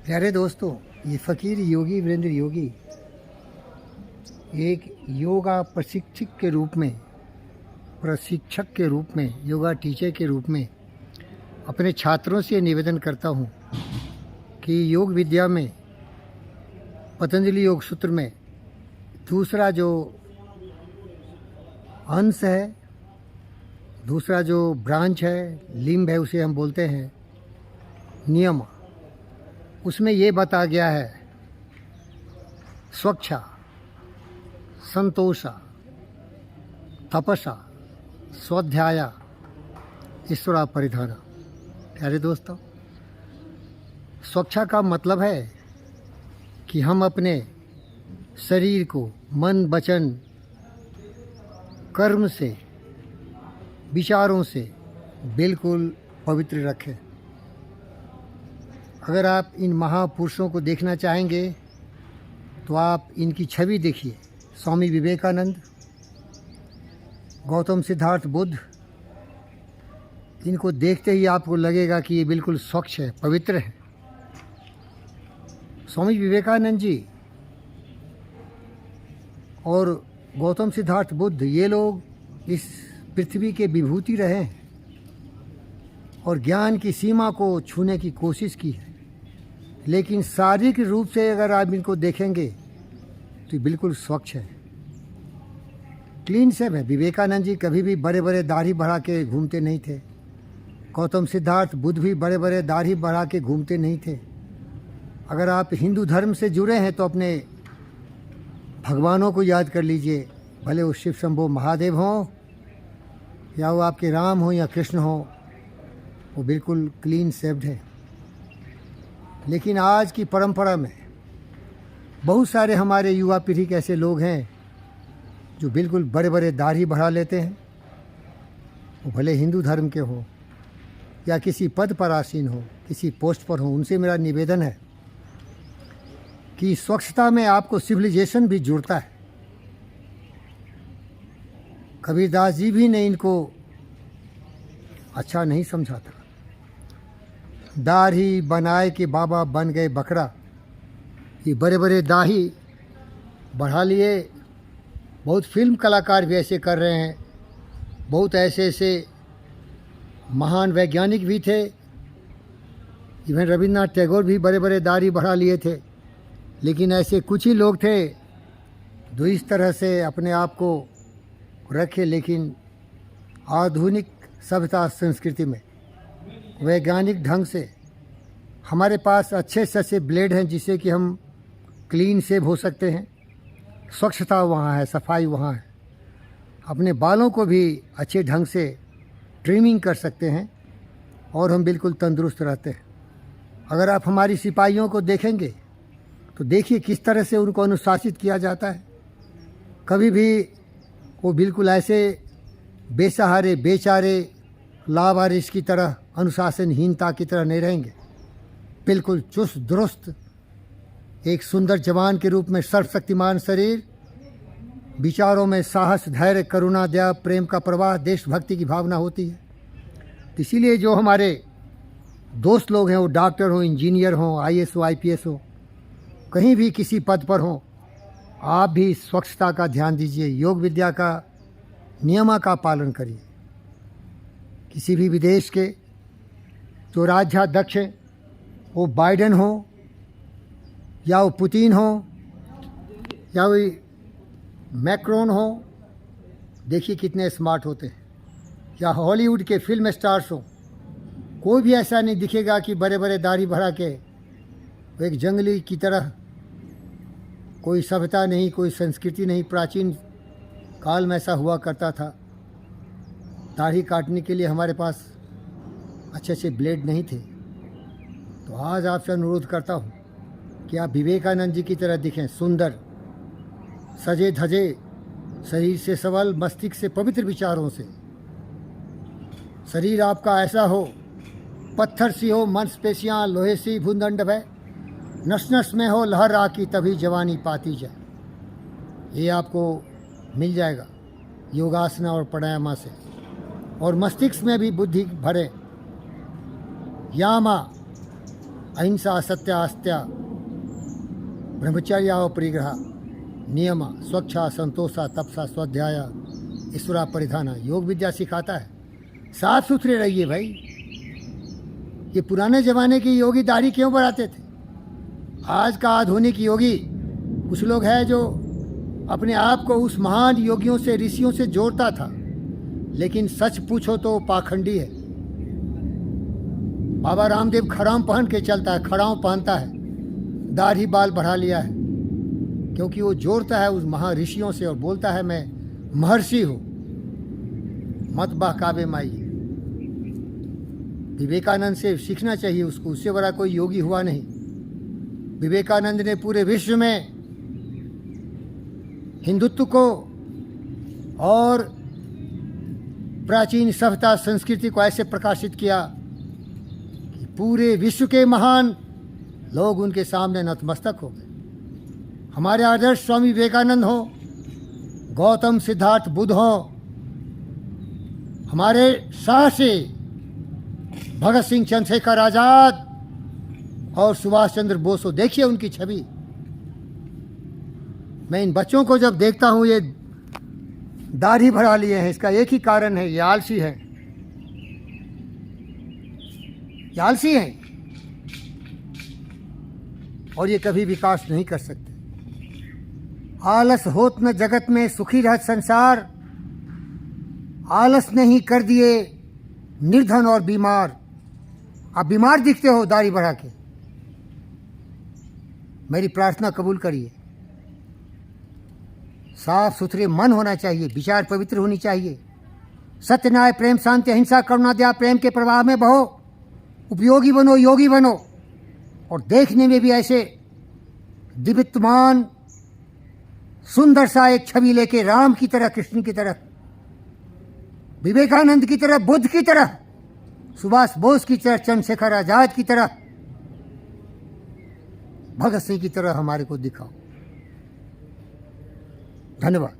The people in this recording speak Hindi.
प्यारे दोस्तों, ये फ़कीर योगी वीरेंद्र योगी एक योगा प्रशिक्षक के रूप में योगा टीचर के रूप में अपने छात्रों से निवेदन करता हूँ कि योग विद्या में पतंजलि योग सूत्र में दूसरा जो अंश है, दूसरा जो ब्रांच है, लिम्ब है, उसे हम बोलते हैं नियम। उसमें ये बता गया है स्वच्छा, संतोषा, तपसा, स्वाध्याया, ईश्वरा परिधाना। प्यारे दोस्तों, स्वच्छा का मतलब है कि हम अपने शरीर को मन, वचन, कर्म से, विचारों से बिल्कुल पवित्र रखें। अगर आप इन महापुरुषों को देखना चाहेंगे तो आप इनकी छवि देखिए। स्वामी विवेकानंद, गौतम सिद्धार्थ बुद्ध, इनको देखते ही आपको लगेगा कि ये बिल्कुल स्वच्छ है, पवित्र है। स्वामी विवेकानंद जी और गौतम सिद्धार्थ बुद्ध, ये लोग इस पृथ्वी के विभूति रहे हैं और ज्ञान की सीमा को छूने की कोशिश की है, लेकिन शारीरिक रूप से अगर आप इनको देखेंगे तो बिल्कुल स्वच्छ है, क्लीन सेव है। विवेकानंद जी कभी भी बड़े बड़े दाढ़ी बढ़ा के घूमते नहीं थे। गौतम सिद्धार्थ बुद्ध भी बड़े बड़े दाढ़ी बढ़ा के घूमते नहीं थे। अगर आप हिंदू धर्म से जुड़े हैं तो अपने भगवानों को याद कर लीजिए, भले वो शिव शंभो महादेव हों या वो आपके राम हो या कृष्ण हो, वो बिल्कुल क्लीन सेव्ड है। लेकिन आज की परंपरा में बहुत सारे हमारे युवा पीढ़ी के ऐसे लोग हैं जो बिल्कुल बड़े बड़े दाढ़ी बढ़ा लेते हैं। वो भले हिंदू धर्म के हों या किसी पद पर आसीन हो, किसी पोस्ट पर हो। उनसे मेरा निवेदन है कि स्वच्छता में आपको सिविलाइजेशन भी जुड़ता है। कबीरदास जी भी ने इनको अच्छा नहीं समझा था। दाढ़ी बनाए के बाबा बन गए बकरा। ये बड़े बड़े दाढ़ी बढ़ा लिए। बहुत फिल्म कलाकार भी ऐसे कर रहे हैं। बहुत ऐसे ऐसे महान वैज्ञानिक भी थे। इवन रविन्द्रनाथ टैगोर भी बड़े बड़े दाढ़ी बढ़ा लिए थे। लेकिन ऐसे कुछ ही लोग थे जो इस तरह से अपने आप को रखे। लेकिन आधुनिक सभ्यता संस्कृति में वैज्ञानिक ढंग से हमारे पास अच्छे से अच्छे ब्लेड हैं जिससे कि हम क्लीन सेव हो सकते हैं। स्वच्छता वहाँ है, सफाई वहाँ है। अपने बालों को भी अच्छे ढंग से ट्रिमिंग कर सकते हैं और हम बिल्कुल तंदुरुस्त रहते हैं। अगर आप हमारी सिपाहियों को देखेंगे तो देखिए किस तरह से उनको अनुशासित किया जाता है। कभी भी वो बिल्कुल ऐसे बेसहारे, बेचारे, लावारिस की तरह, अनुशासनहीनता की तरह नहीं रहेंगे। बिल्कुल चुस्त दुरुस्त, एक सुंदर जवान के रूप में सर्वशक्तिमान शरीर, विचारों में साहस, धैर्य, करुणा, दया, प्रेम का प्रवाह, देशभक्ति की भावना होती है। इसीलिए जो हमारे दोस्त लोग हैं, वो डॉक्टर हो, इंजीनियर हो, IAS हो, IPS हो, कहीं भी किसी पद पर हो, आप भी स्वच्छता का ध्यान दीजिए। योग विद्या का नियम का पालन करिए। किसी भी विदेश के जो राज्याध्यक्ष हैं, वो बाइडेन हो या वो पुतिन हो या वो मैक्रोन हो, देखिए कितने स्मार्ट होते हैं। या हॉलीवुड के फिल्म स्टार्स हो, कोई भी ऐसा नहीं दिखेगा कि बड़े बड़े दाढ़ी बढ़ा के वो एक जंगली की तरह। कोई सभ्यता नहीं, कोई संस्कृति नहीं। प्राचीन काल में ऐसा हुआ करता था। दाढ़ी काटने के लिए हमारे पास अच्छे अच्छे ब्लेड नहीं थे। तो आज आपसे अनुरोध करता हूँ कि आप विवेकानंद जी की तरह दिखें, सुंदर, सजे धजे, शरीर से सबल, मस्तिष्क से पवित्र विचारों से। शरीर आपका ऐसा हो, पत्थर सी हो मांसपेशियाँ, लोहे सी भूदंड भय, नस नस में हो लहर आकी, तभी जवानी पाती जाए। ये आपको मिल जाएगा योगासना और प्राणायामा से। और मस्तिष्क में भी बुद्धि भरे। यामा अहिंसा असत्य आस्त्या ब्रह्मचर्या परिग्रह नियम स्वच्छा संतोषा तपसा स्वाध्याय ईश्वरा परिधाना। योग विद्या सिखाता है। साफ सुथरे रहिए भाई। ये पुराने ज़माने के योगी दाढ़ी क्यों बढ़ाते थे? आज का आधुनिक योगी कुछ लोग हैं जो अपने आप को उस महान योगियों से ऋषियों से जोड़ता था, लेकिन सच पूछो तो पाखंडी है। बाबा रामदेव खड़ाम पहन के चलता है, खड़ाम पहनता है, दाढ़ी बाल बढ़ा लिया है, क्योंकि वो जोड़ता है उस महान ऋषियों से और बोलता है मैं महर्षि हूँ। मत बहकावे माई। विवेकानंद से सीखना चाहिए उसको, उससे बड़ा कोई योगी हुआ नहीं। विवेकानंद ने पूरे विश्व में हिंदुत्व को और प्राचीन सभ्यता संस्कृति को ऐसे प्रकाशित किया कि पूरे विश्व के महान लोग उनके सामने नतमस्तक हो गए। हमारे आदर्श स्वामी विवेकानंद हो, गौतम सिद्धार्थ बुद्ध हो, हमारे साहसी भगत सिंह, चंद्रशेखर आज़ाद और सुभाष चंद्र बोस हो। देखिए उनकी छवि। मैं इन बच्चों को जब देखता हूँ ये दाढ़ी बढ़ा लिए हैं, इसका एक ही कारण है, ये आलसी है। ये आलसी हैं और ये कभी विकास नहीं कर सकते। आलस होत न जगत में सुखी रहत संसार, आलस ने ही कर दिए निर्धन और बीमार। आप बीमार दिखते हो दाढ़ी बढ़ा के, मेरी प्रार्थना कबूल करिए। साफ सुथरे मन होना चाहिए, विचार पवित्र होनी चाहिए। सत्य, न्याय, प्रेम, शांति, अहिंसा, करुणा, दया, प्रेम के प्रवाह में बहो। उपयोगी बनो, योगी बनो और देखने में भी ऐसे दिव्यमान सुंदर सा एक छवि लेके राम की तरह, कृष्ण की तरह, विवेकानंद की तरह, बुद्ध की तरह, सुभाष बोस की तरह, चंद्रशेखर आजाद की तरह, भगत सिंह की तरह हमारे को दिखाओ। धन्यवाद।